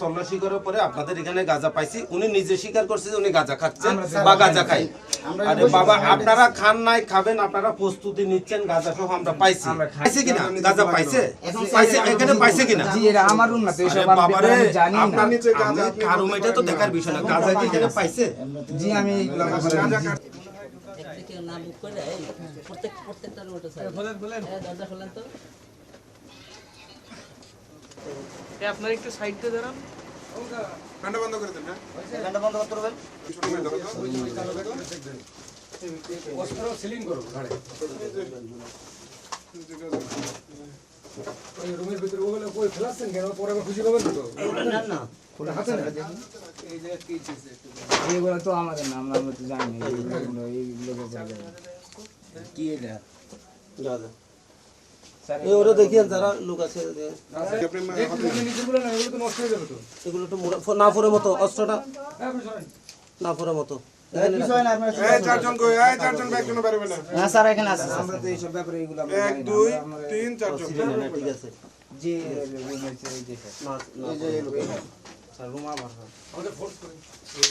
তল্লাশি করার পরে আপনাদের এখানে গাঁজা পাইছি, উনি নিজে স্বীকার করছে যে উনি গাঁজা খাচ্ছেন বা গাঁজা খাই। আরে বাবা, আপনারা খান নাই, খাবেন, আপনারা প্রস্তুতি নিচ্ছেন, গাঁজা সহ আমরা পাইছি। পাইছে কিনা গাঁজা? পাইছে, পাইছে, এখানে পাইছে কিনা? জি, এটা আমার রুম না তো, এইসব বাবারে, আমি জানি না। আপনার নিচে গাঁজা কার রুম এটা তো দেখার বিষয় না। গাঁজা কি এখানে পাইছে? জি, আমি এইগুলো ব্যাপারে আপনার একটু সাইডে দাঁড়ান, কান্ডা বন্ধ করে দেন। হ্যাঁ, গানটা বন্ধ করতে পারবেন। অস্ত্র সিলিং করো ঘাড়ে। ওই রুমের ভিতরে ওগুলো কই ফেলাচ্ছেন কেন? পরে আবার খুশি পাবেন তো। না না, ওটা হাতে না। এইগুলো তো আমাদের না, আমরা তো জানি না এইগুলো ব্যাপারে। কি এটা? গাঁজা এই ওরা দেখিয়ে যারা লোক আছে, আপনি নিজেগুলো না, এগুলো তো নষ্ট হয়ে যাবে তো। এগুলো একটু না ফোরের মতো, অস্ত্রটা না ফোরের মতো। এই চারজন কই? এই চারজন ব্যাগ কেন বেরোবে না? না স্যার, এখানে আছে। আমরা তো এইসব ব্যাপারে এগুলো আমরা 1 জানি না। 2 3 4জন। ঠিক আছে, জি, রুম আছে এই যে স্যার। এই যে স্যার রুম আমার। আমাদের ফোর্স করে।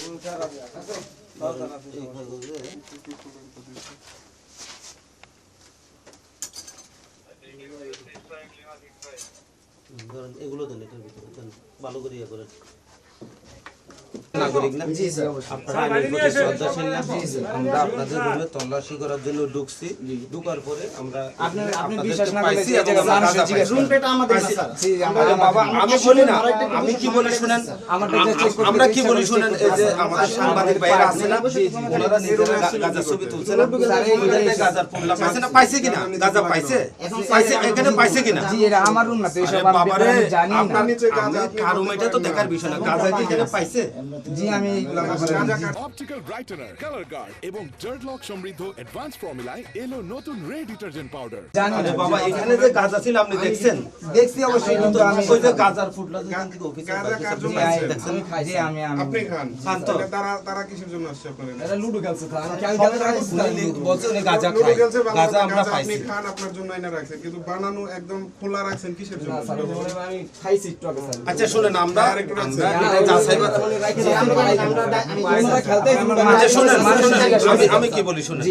রুম স্যার আছে। এগুলো দেন, এটার ভিতরে দেন, ভালো করে ইয়ে করেন। নাগরিক না? জি জি, অবশ্যই। আপনারা আইনের প্রতি শ্রদ্ধাশীল না? আমরা আপনাদের রুমে তল্লাশি করার জন্য ঢুকছি, ঢুকার পরে আমরা আপনি বিশ্বাস না করলে পাইছি এই এবং জায়গা আমরা মানুষের গাঁজা জিজ্ঞেস পাইছি। রুমটা আমাদের না স্যার। জি, আরে বাবা, আমি বলি না, আমি কি বলি শুনেন, আমাদের যে চেক করতে আমরা কি বলি শুনেন, এই যে আমাদের সাংবাদিক ভাইরা আছে না, ওনারা নিজেরা গাঁজার ছবি তুলছে না, ওইখানে গাঁজার পুল্লা পাইছে না? পাইছে কিনা গাঁজা? পাইছে, পাইছে, এখানে পাইছে কিনা? জি, এটা আমার রুম না তো, এইসব বাবারে, আমি জানি না। আপনার নিচে গাঁজা কার রুম এটা তো দেখার বিষয় না। গাঁজা কি এখানে পাইছে? জি, আমি এইগুলো ব্যাপারে অপটিক্যাল ব্রাইটেনার, কালার গার্ড এবং ডার্ট লক সমৃদ্ধ অ্যাডভান্স ফর্মুলায় এলো নতুন রে ডিটারজেন্ট পাউডার। জানি আরে না। বাবা, এখানে যে গাঁজা ছিল আপনি দেখছেন? দেখছি অবশ্যই, কিন্তু আমি ওই যে গাঁজার ফুটলা যেখান থেকে অফিসে গাঁজা কার জন্য আমি আছে? দেখছেন? খাইছি, আমি আপনি খান। শান্ত। তারা কিসের জন্য আসছে আপনাদের? এটা লুডো খেলছে তো, আমি বলছে উনি গাঁজা লুডো খায়, খেলছে, ভালো গাঁজা কথা, আমরা গাঁজা পাইছি। আপনি খান, আপনার জন্য এনে রাখছেন, কিন্তু বানানো একদম খোলা রাখছেন কিসের জন্য? আমি খাইছি একটু আগে স্যার। আচ্ছা শুনেন, আমরা আরেকটু রাখছেন। এটা যাচাই বাছাই- আচ্ছা শুনেন, আমি কি বলি শুনেন,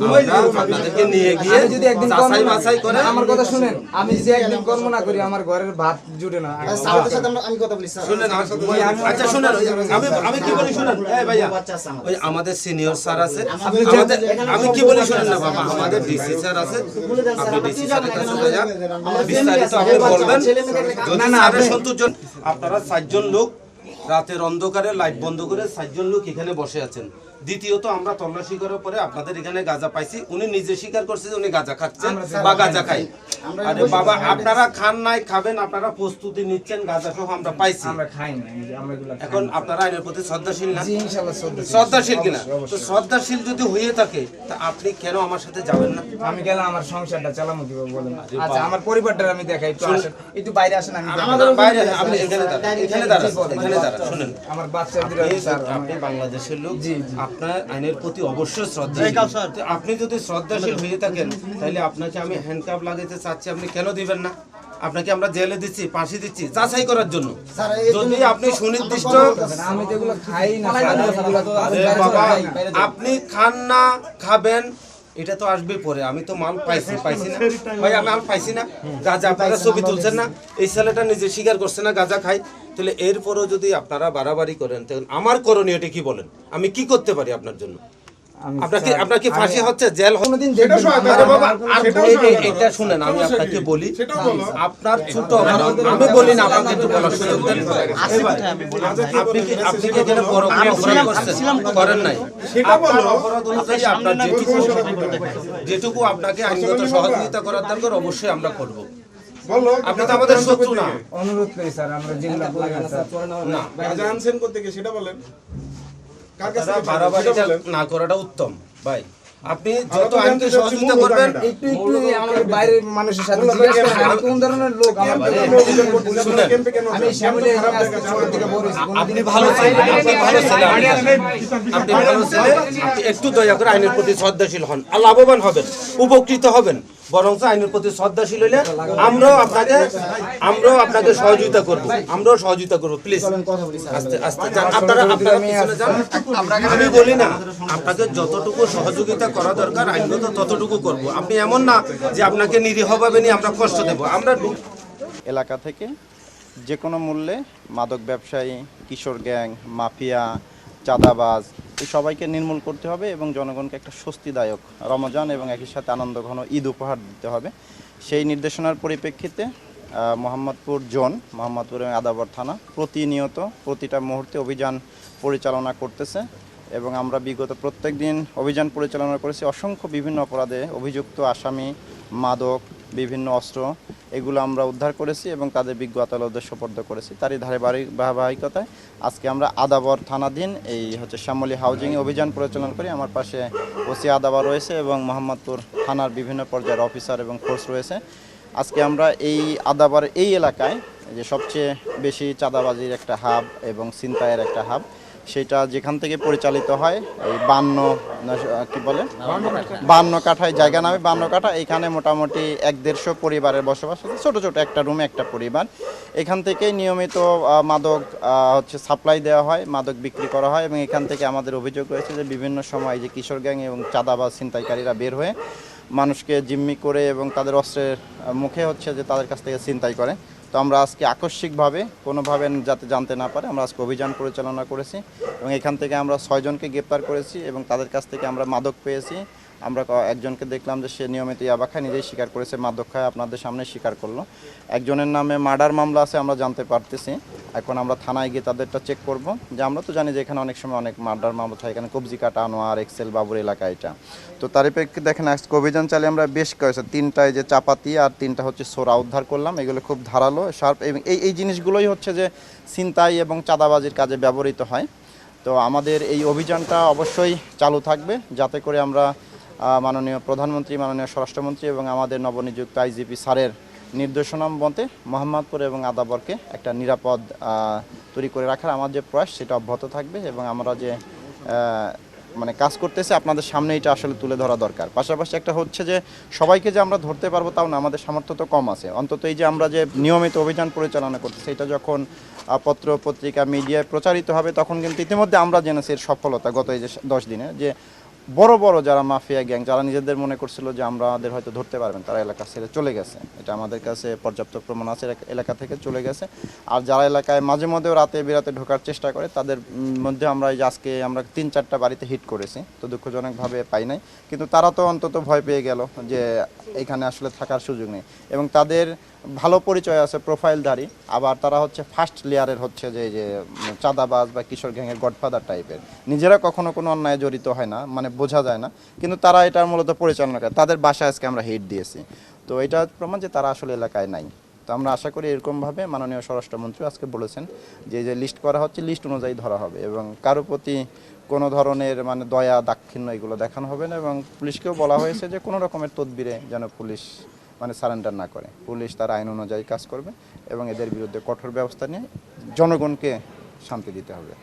আমরা আপনাদেরকে নিয়ে গিয়ে আমি যদি একদিন যাচাই কর্ম না বাছাই করে আমার কথা শুনেন, আমি যদি একদিন কর্ম না করি আমার ঘরের ভাত জুটে না। আমি কথা বলি স্যার। শুনেন, আচ্ছা শুনেন, আমি কি বলি শুনেন, এই ভাইয়া, ওই আমাদের সিনিয়র স্যার আছে, আমি কি বলি শুনেন না বাবা, আমাদের ডিসি স্যার আছে, আপনি ডিসি স্যারের কাছে ভাইয়া বিস্তারিত আপনি বলবেন। যদি স্যারের সন্তোষ, আপনারা 4 জন লোক রাতের অন্ধকারে লাইট বন্ধ করে 4 জন লোক এখানে বসে আছেন। দ্বিতীয়ত, আমরা তল্লাশি করার পরে আপনাদের এখানে গাঁজা পাইছি, উনি নিজে স্বীকার করছে যে উনি গাঁজা খাচ্ছেন বা গাঁজা খাই। আরে বাবা, আপনারা খান নাই, খাবেন, আপনারা প্রস্তুতি নিচ্ছেন, গাঁজা সহ আমরা পাইছি। আমরা খাই না, আমরা এগুলো খাই এখন আপনারা আইনের প্রতি শ্রদ্ধাশীল না? জি, ইনশাআল্লাহ শ্রদ্ধাশীল। শ্রদ্ধাশীল কিনা? তো শ্রদ্ধাশীল যদি হয়ে থাকে তা আপনি কেন আমার সাথে যাবেন না? আমি গেলাম আমার সংসারটা চালামু কিভাবে বলেন? আচ্ছা, আমার পরিবারটা আমি দেখাই, একটু আসেন, একটু বাইরে আসেন, আমি দেখাই। আমাদের বাইরে আপনি এখানে দাঁড়ান, এখানে দাঁড়ান, এখানে দাঁড়ান। শুনেন, আমার বাচ্চা দুটো স্যার, আপনি বাংলাদেশের লোক, জি, জি। আপনার আইনের প্রতি অবশ্যই শ্রদ্ধাশীল। তো আপনি যদি শ্রদ্ধাশীল হয়ে থাকেন তাহলে আপনাকে আমি হ্যান্ডকাপ লাগাইতে চাচ্ছি, আপনি কেন দিবেন না? আপনাকে আমরা জেলে দিচ্ছি, ফাঁসি দিচ্ছি যাচাই করার জন্য। যদি আপনি সুনির্দিষ্ট, আমি তো এগুলো খাই না স্যার, এগুলো তো আরে বাবা, আপনি খান না, খাবেন, এটা তো আসবে পরে। আমি তো মাল পাইছি না ভাই, আমি মাল পাইছি না। গাঁজা আপনারা ছবি তুলছেন না, এই ছেলেটা নিজে স্বীকার করছে না গাঁজা খাই। তাহলে এরপরও যদি আপনারা বাড়াবাড়ি করেন, তাহলে আমার করণীয়টা কি বলেন? আমি কি করতে পারি আপনার জন্য? আপনার কি ফাঁসি হচ্ছে, জেল কোনোদিন সেটা সহায়তা আরে বাবা, করো। আর সেটাও এই- সহায়তা এটা করো। শুনেন, আমি আপনাকে বলি, সেটাও বলো। আপনার ছোট আমি বলি না, আপনাকে একটু বলার সুযোগ দেন। এবার আপনি কি এখানে বড় কোনো অপরাধ করছেন? করেন নাই। সেটা বলো। আপনার অপরাধ অনুযায়ী আপনার যেটুকু আপনাকে আইনগত সহযোগিতা করার দরকার অবশ্যই আমরা করব। বলো, আপনি তো আমাদের শত্রু না। অনুরোধ করি স্যার, আমরা যেগুলো করি না স্যার। না, গাঁজা আনছেন কোথা থেকে সেটা বলেন। কার কাছে আপনারা থেকে পাইলেন? বাড়াবাড়িটা সেটা বলেন। না করাটা উত্তম ভাই। আপনি যত আইনকে সহযোগিতা করবেন একটু আমাদের বাইরের মানুষের সাথে জিজ্ঞাসা করেন, আমি কোন ধরনের লোক আমার শুনেন, আমি শ্যামলী এখানে আজকে ছোট থেকে বড় হয়েছি, আপনি ভালো ছেলে, আপনি ভালো ছেলে, আপনি ভালো ছেলে, একটু দয়া করে আইনের প্রতি শ্রদ্ধাশীল হন, আর লাভবান হবেন, উপকৃত হবেন। বরং আইনের প্রতি শ্রদ্ধাশীল হলে আমরাও আপনাকে সহযোগিতা করবো, আমরাও সহযোগিতা করবো। প্লিজ আস্তে আস্তে যান, আপনারা পিছনে যান। আমি বলি না, আপনাকে যতটুকু সহযোগিতা করা দরকার আইনগত ততটুকু করব। আপনি এমন না যে আপনাকে নিরীহভাবে নিয়ে আমরা কষ্ট দেব। আমরা এলাকা থেকে যে কোনো মূল্যে মাদক ব্যবসায়ী, কিশোর গ্যাং, মাফিয়া, চাঁদাবাজ এই সবাইকে নির্মূল করতে হবে এবং জনগণকে একটা স্বস্তিদায়ক রমজান এবং একই সাথে আনন্দঘন ঈদ উপহার দিতে হবে। সেই নির্দেশনার পরিপ্রেক্ষিতে মোহাম্মদপুর জোন, মোহাম্মদপুর এবং আদাবর থানা প্রতিনিয়ত প্রতিটা মুহূর্তে অভিযান পরিচালনা করতেছে এবং আমরা বিগত প্রত্যেক দিন অভিযান পরিচালনা করেছি। অসংখ্য বিভিন্ন অপরাধে অভিযুক্ত আসামি, মাদক, বিভিন্ন অস্ত্র এগুলো আমরা উদ্ধার করেছি এবং তাদের বিজ্ঞ আদালতে সোপর্দ করেছি। তারই ধারাবাহিকতায় আজকে আমরা আদাবর থানাধীন এই শ্যামলী হাউজিংয়ে অভিযান পরিচালনা করি। আমার পাশে ওসি আদাবর রয়েছে এবং মোহাম্মদপুর থানার বিভিন্ন পর্যায়ের অফিসার এবং ফোর্স রয়েছে। আজকে আমরা এই আদাবর এই এলাকায় যে সবচেয়ে বেশি চাঁদাবাজির একটা হাব এবং ছিনতাইয়ের একটা হাব, সেটা যেখান থেকে পরিচালিত হয় এই 52 কাঠায় জায়গা নামে 52 কাঠা, এখানে মোটামুটি 150 পরিবারের বসবাস আছে, ছোটো ছোটো একটা রুমে একটা পরিবার। এখান থেকে নিয়মিত মাদক সাপ্লাই দেওয়া হয়, মাদক বিক্রি করা হয় এবং এখান থেকে আমাদের অভিযোগ রয়েছে যে বিভিন্ন সময় যে কিশোর গ্যাং এবং চাঁদাবাজ ছিনতাইকারীরা বের হয়ে মানুষকে জিম্মি করে এবং তাদের অস্ত্রের মুখে যে তাদের কাছ থেকে ছিনতাই করে। তো আমরা আজকে আকস্মিকভাবে কোনোভাবে যাতে জানতে না পারে আমরা আজকে অভিযান পরিচালনা করেছি এবং এখান থেকে আমরা 6 জনকে গ্রেপ্তার করেছি এবং তাদের কাছ থেকে আমরা মাদক পেয়েছি। আমরা একজনকে দেখলাম যে সে নিয়মিত ইয়াবা খায়, নিজেই স্বীকার করেছে মাদক খায়, আপনাদের সামনে স্বীকার করলো। একজনের নামে মার্ডার মামলা আছে আমরা জানতে পারতেছি। এখন আমরা থানায় গিয়ে তাদেরটা চেক করব, যে আমরা তো জানি যে এখানে অনেক সময় অনেক মার্ডার মামলা থাকে, এখানে কবজি কাটা, আনোয়ার, এক্সেল, বাবুর এলাকা এটা। তো তারই প্রেক্ষিতে দেখেন আজকে অভিযান চালিয়ে আমরা বেশ কয়েছে 3টায় যে চাপাতি আর 3টা সোরা উদ্ধার করলাম। এগুলো খুব ধারালো, শার্প এবং এই জিনিসগুলোই যে ছিনতাই এবং চাঁদাবাজির কাজে ব্যবহৃত হয়। তো আমাদের এই অভিযানটা অবশ্যই চালু থাকবে যাতে করে আমরা মাননীয় প্রধানমন্ত্রী, মাননীয় স্বরাষ্ট্রমন্ত্রী এবং আমাদের নবনিযুক্ত আইজিপি স্যারের নির্দেশনা মতে মোহাম্মদপুর এবং আদাবরকে একটা নিরাপদ তৈরি করে রাখার আমার যে প্রয়াস সেটা অব্যাহত থাকবে এবং আমরা যে কাজ করতেছি আপনাদের সামনে এটা আসলে তুলে ধরা দরকার। পাশাপাশি একটা যে সবাইকে যে আমরা ধরতে পারবো তাও না, আমাদের সামর্থ্য তো কম আছে। অন্তত এই যে আমরা যে নিয়মিত অভিযান পরিচালনা করতেছি এটা যখন পত্র পত্রিকা মিডিয়ায় প্রচারিত হবে তখন কিন্তু ইতিমধ্যে আমরা জেনেছি এর সফলতা গত এই যে 10 দিনে, যে বড় বড় যারা মাফিয়া গ্যাং যারা নিজেদের মনে করছিল যে আমাদের হয়তো ধরতে পারবেন, তারা এলাকা ছেড়ে চলে গেছে। এটা আমাদের কাছে পর্যাপ্ত প্রমাণ আছে, এলাকা থেকে চলে গেছে। আর যারা এলাকায় মাঝে মধ্যেও রাতে বিরাতে ঢোকার চেষ্টা করে তাদের মধ্যে আমরা এই যে আজকে আমরা 3-4টা বাড়িতে হিট করেছি, তো দুঃখজনকভাবে পাই নাই, কিন্তু তারা তো অন্তত ভয় পেয়ে গেল যে এখানে আসলে থাকার সুযোগ নেই এবং তাদের ভালো পরিচয় আছে, প্রোফাইলধারী, আবার তারা ফার্স্ট লেয়ারের যে চাঁদাবাজ বা কিশোর গ্যাংয়ের গডফাদার টাইপের। নিজেরা কখনো কোনো অন্যায় জড়িত হয় না, বোঝা যায় না, কিন্তু তারা এটা মূলত পরিচালনা করে। তাদের বাসায় আজকে আমরা হিট দিয়েছি, তো এটা প্রমাণ যে তারা আসলে এলাকায় নাই। তো আমরা আশা করি এরকমভাবে মাননীয় স্বরাষ্ট্রমন্ত্রী আজকে বলেছেন যে লিস্ট করা হচ্ছে, লিস্ট অনুযায়ী ধরা হবে এবং কারো প্রতি কোনো ধরনের দয়া দাক্ষিণ্য এগুলো দেখানো হবে না এবং পুলিশকেও বলা হয়েছে যে কোনো রকমের তদবিরে যেন পুলিশ সারেন্ডার না করে। পুলিশ তার আইন অনুযায়ী কাজ করবে এবং এদের বিরুদ্ধে কঠোর ব্যবস্থা নিয়ে জনগণকে শান্তি দিতে হবে।